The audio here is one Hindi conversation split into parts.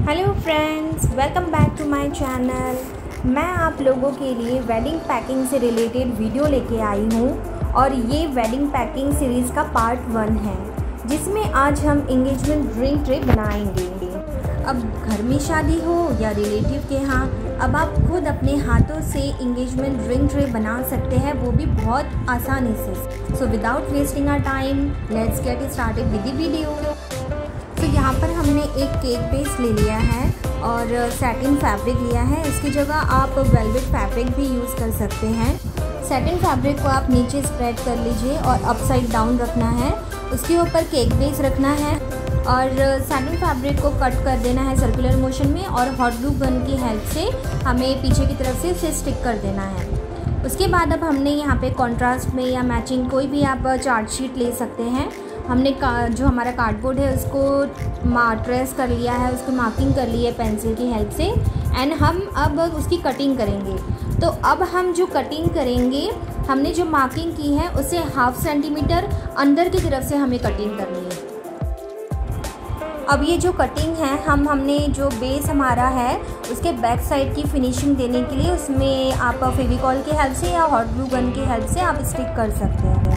Hello friends, welcome back to my channel. मैं आप लोगों के लिए वेडिंग पैकिंग से रिलेटेड वीडियो लेके आई हूँ और ये वेडिंग पैकिंग सीरीज़ का पार्ट 1 है, जिसमें आज हम इंगेजमेंट ड्रिंक ट्रे बनाएंगे। अब घर में शादी हो या रिलेटिव के यहाँ, अब आप खुद अपने हाथों से इंगेजमेंट ड्रिंक ट्रे बना सकते हैं, वो भी बहुत आसानी से। So without wasting our time, let's get started with the video. तो यहाँ पर हमने एक केक बेस ले लिया है और सैटिन फैब्रिक लिया है। इसकी जगह आप वेलवेट फैब्रिक भी यूज़ कर सकते हैं। सैटिन फैब्रिक को आप नीचे स्प्रेड कर लीजिए और अपसाइड डाउन रखना है। उसके ऊपर केक बेस रखना है और सैटिन फैब्रिक को कट कर देना है सर्कुलर मोशन में और हॉट ग्लू गन की हेल्प से हमें पीछे की तरफ से उसे स्टिक कर देना है। उसके बाद अब हमने यहाँ पे कॉन्ट्रास्ट में या मैचिंग कोई भी आप चार्ट शीट ले सकते हैं। हमने जो हमारा कार्डबोर्ड है उसको ट्रेस कर लिया है, उसको मार्किंग कर ली है पेंसिल की हेल्प से एंड हम अब उसकी कटिंग करेंगे। तो अब हम जो कटिंग करेंगे, हमने जो मार्किंग की है उसे 1/2 सेंटीमीटर अंदर की तरफ से हमें कटिंग करनी है। अब ये जो कटिंग है हमने जो बेस हमारा है उसके बैक साइड की फिनिशिंग देने के लिए उसमें आप फेविकॉल की हेल्प से या हॉट ग्लू गन की हेल्प से आप स्टिक कर सकते हैं।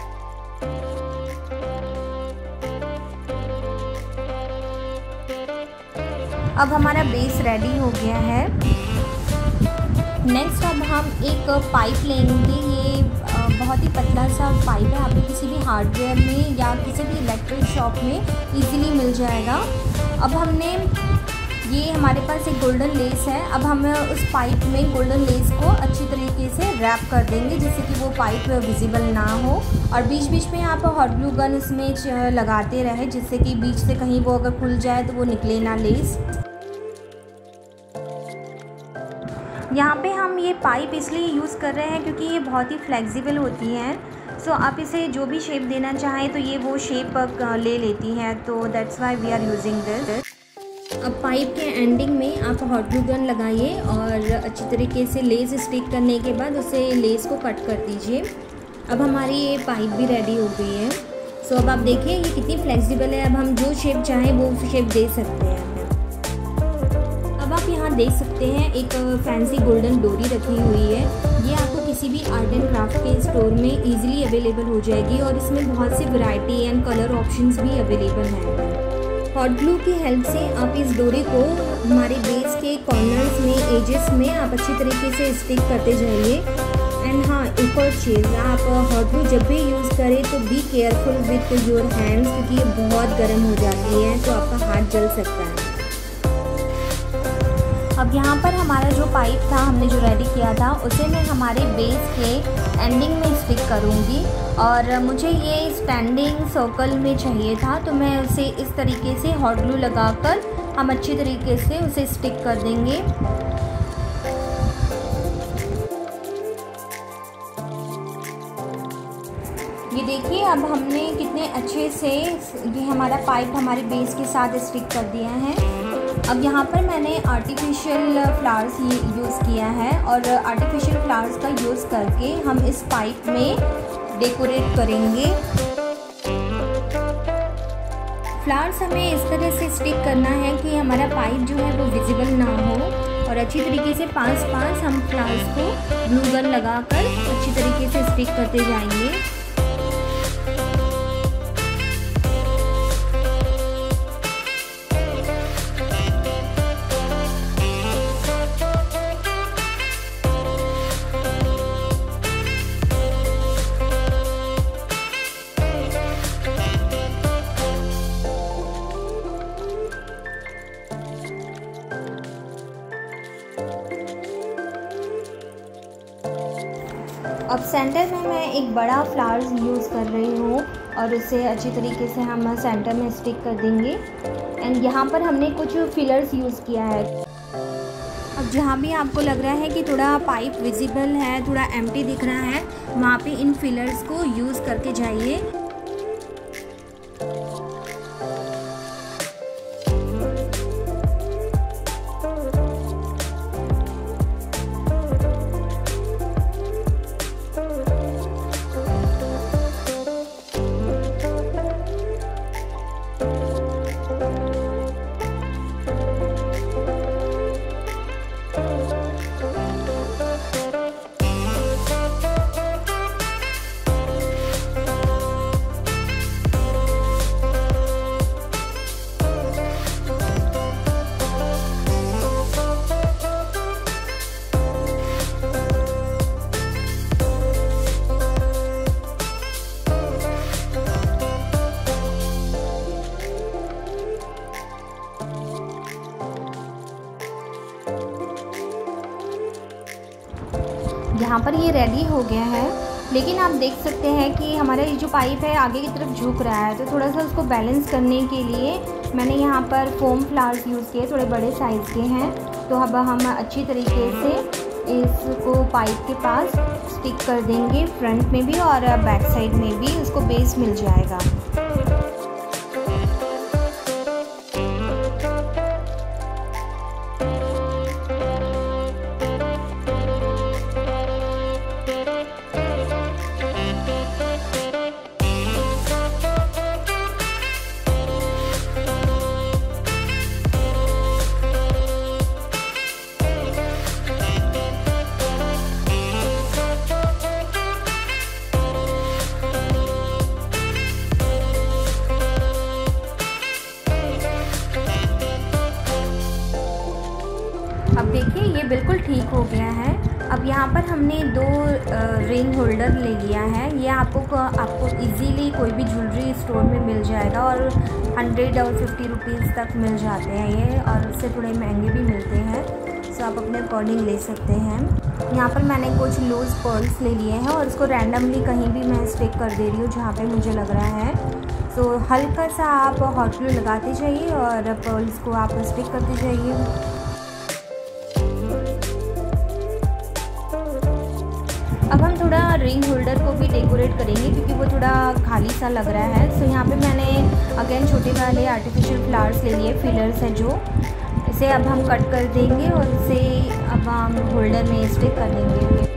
अब हमारा बेस रेडी हो गया है। नेक्स्ट अब हम एक पाइप लेंगे। ये बहुत ही पतला सा पाइप है, आपको किसी भी हार्डवेयर में या किसी भी इलेक्ट्रिक शॉप में इजीली मिल जाएगा। अब हमने ये हमारे पास एक गोल्डन लेस है। अब हम उस पाइप में गोल्डन लेस को अच्छी तरीके से रैप कर देंगे जिससे कि वो पाइप विजिबल ना हो और बीच बीच में आप हॉट ग्लू गन इसमें लगाते रहे जिससे कि बीच से कहीं वो अगर खुल जाए तो वो निकले ना लेस। यहाँ पे हम ये पाइप इसलिए यूज़ कर रहे हैं क्योंकि ये बहुत ही फ्लेक्सिबल होती है। सो आप इसे जो भी शेप देना चाहें तो ये वो शेप ले लेती है, तो that's why we are using this. अब पाइप के एंडिंग में आप हॉट ग्लू गन लगाइए और अच्छी तरीके से लेस स्टिक करने के बाद उसे लेस को कट कर दीजिए। अब हमारी ये पाइप भी रेडी हो गई है। सो अब आप देखिए ये कितनी फ्लेक्सिबल है। अब हम जो शेप चाहें वो शेप दे सकते हैं। आप यहाँ देख सकते हैं एक फैंसी गोल्डन डोरी रखी हुई है। ये आपको किसी भी आर्ट एंड क्राफ्ट के स्टोर में इजीली अवेलेबल हो जाएगी और इसमें बहुत सी वैरायटी एंड कलर ऑप्शंस भी अवेलेबल हैं। हॉट ग्लू की हेल्प से आप इस डोरी को हमारे बेस के कॉर्नर्स में, एजेस में आप अच्छी तरीके से स्टिक करते जाइए। एंड हाँ, एक और चीज़, आप हॉट ग्लू जब भी यूज़ करें तो be careful with your hands क्योंकि ये बहुत गर्म हो जाती है तो आपका हाथ जल सकता है। अब यहाँ पर हमारा जो पाइप था हमने जो रेडी किया था उसे मैं हमारे बेस के एंडिंग में स्टिक करूँगी और मुझे ये स्टैंडिंग सर्कल में चाहिए था तो मैं उसे इस तरीके से हॉट ग्लू लगाकर हम अच्छी तरीके से उसे स्टिक कर देंगे। ये देखिए अब हमने कितने अच्छे से ये हमारा पाइप हमारे बेस के साथ स्टिक कर दिया है। अब यहाँ पर मैंने आर्टिफिशियल फ्लावर्स यूज़ किया है और आर्टिफिशियल फ्लावर्स का यूज़ करके हम इस पाइप में डेकोरेट करेंगे। फ्लावर्स हमें इस तरह से स्टिक करना है कि हमारा पाइप जो है वो विजिबल ना हो और अच्छी तरीके से पास हम फ्लावर्स को ग्लू गन लगाकर अच्छी तरीके से स्टिक करते जाएंगे। अब सेंटर में मैं एक बड़ा फ्लावर्स यूज़ कर रही हूँ और उसे अच्छी तरीके से हम सेंटर में स्टिक कर देंगे। एंड यहाँ पर हमने कुछ फिलर्स यूज़ किया है। अब जहाँ भी आपको लग रहा है कि थोड़ा पाइप विजिबल है, थोड़ा एम्प्टी दिख रहा है, वहाँ पे इन फिलर्स को यूज़ करके जाइए। यहाँ पर ये रेडी हो गया है। लेकिन आप देख सकते हैं कि हमारा ये जो पाइप है आगे की तरफ झुक रहा है, तो थोड़ा सा उसको बैलेंस करने के लिए मैंने यहाँ पर फोम फ्लावर्स यूज़ किए, थोड़े बड़े साइज़ के हैं। तो अब हम अच्छी तरीके से इसको पाइप के पास स्टिक कर देंगे, फ्रंट में भी और बैक साइड में भी उसको बेस मिल जाएगा। अब देखिए ये बिल्कुल ठीक हो गया है। अब यहाँ पर हमने 2 रिंग होल्डर ले लिया है। ये आपको इजीली कोई भी ज्वेलरी स्टोर में मिल जाएगा और 100 और 50 रुपीज़ तक मिल जाते हैं ये, और उससे थोड़े महंगे भी मिलते हैं। सो आप अपने अकॉर्डिंग ले सकते हैं। यहाँ पर मैंने कुछ लूज़ पर्ल्स ले लिए हैं और उसको रैंडमली कहीं भी मैं स्टिक कर दे रही हूँ जहाँ पे मुझे लग रहा है। सो हल्का सा आप हॉट ग्लू लगाते जाइए और पर्ल्स को आप स्टिक करते जाइए। अब हम थोड़ा रिंग होल्डर को भी डेकोरेट करेंगे क्योंकि वो थोड़ा खाली सा लग रहा है। सो यहाँ पे मैंने अगेन छोटे वाले आर्टिफिशियल फ्लावर्स ले लिए, फिलर्स हैं जो, इसे अब हम कट कर देंगे और इसे अब हम होल्डर में स्टिक कर देंगे।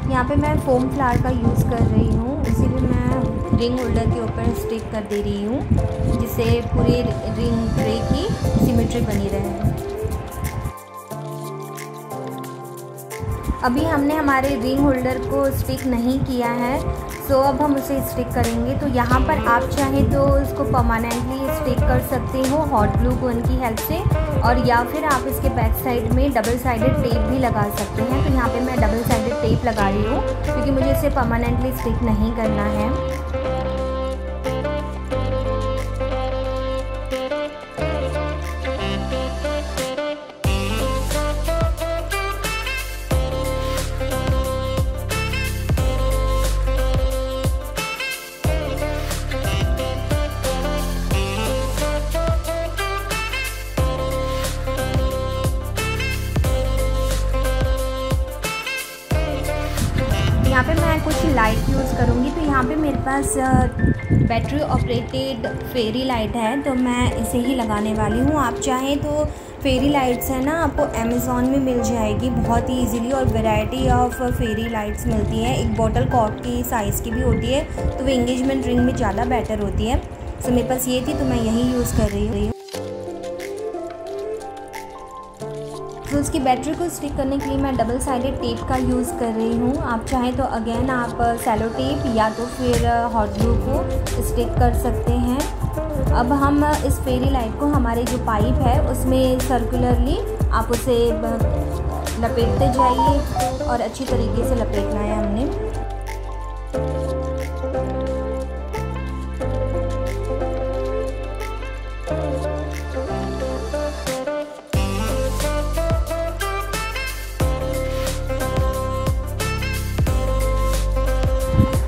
यहाँ पे मैं फोम फ्लावर का यूज़ कर रही हूँ, उसी भी मैं रिंग होल्डर के ऊपर स्टिक कर दे रही हूँ जिससे पूरी रिंग ट्रे की सिमेट्री बनी रहे। अभी हमने हमारे रिंग होल्डर को स्टिक नहीं किया है, सो अब हम उसे स्टिक करेंगे। तो यहाँ पर आप चाहे तो इसको परमानेंटली स्टिक कर सकते हो हॉट ग्लू गन की हेल्प से, और या फिर आप इसके बैक साइड में डबल साइडेड टेप भी लगा सकते हैं। तो यहाँ पे मैं डबल साइडेड टेप लगा रही हूँ क्योंकि मुझे इसे परमानेंटली स्टिक नहीं करना है। यहाँ पे मैं कुछ लाइट यूज़ करूँगी। तो यहाँ पे मेरे पास बैटरी ऑपरेटेड फेरी लाइट है, तो मैं इसे ही लगाने वाली हूँ। आप चाहें तो फेरी लाइट्स है ना, आपको अमेज़ॉन में मिल जाएगी बहुत ही इजीली, और वैरायटी ऑफ फेरी लाइट्स मिलती है। एक बॉटल कॉर्क की साइज़ की भी होती है, तो वो एंगेजमेंट रिंग में ज़्यादा बेटर होती है। तो मेरे पास ये थी तो मैं यही यूज़ कर रही हूँ। तो उसकी बैटरी को स्टिक करने के लिए मैं डबल साइडेड टेप का यूज़ कर रही हूँ। आप चाहें तो अगेन आप सेलो टेप या तो फिर हॉट ग्लू को स्टिक कर सकते हैं। अब हम इस फेरी लाइट को हमारे जो पाइप है उसमें सर्कुलरली आप उसे लपेटते जाइए, और अच्छी तरीके से लपेटना है हमने।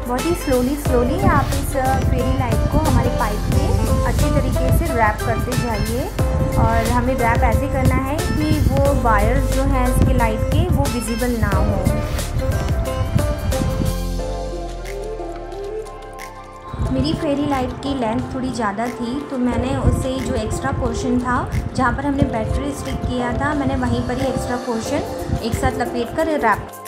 बहुत ही स्लोली आप इस फेरी लाइट को हमारे पाइप में अच्छी तरीके से रैप करते जाइए, और हमें रैप ऐसे करना है कि वो वायर्स जो हैं इसके लाइट के वो विजिबल ना हो। मेरी फेरी लाइट की लेंथ थोड़ी ज़्यादा थी, तो मैंने उसे जो एक्स्ट्रा पोर्शन था जहाँ पर हमने बैटरी स्टिक किया था, मैंने वहीं पर ही एक्स्ट्रा पोर्शन एक साथ लपेट कर रैप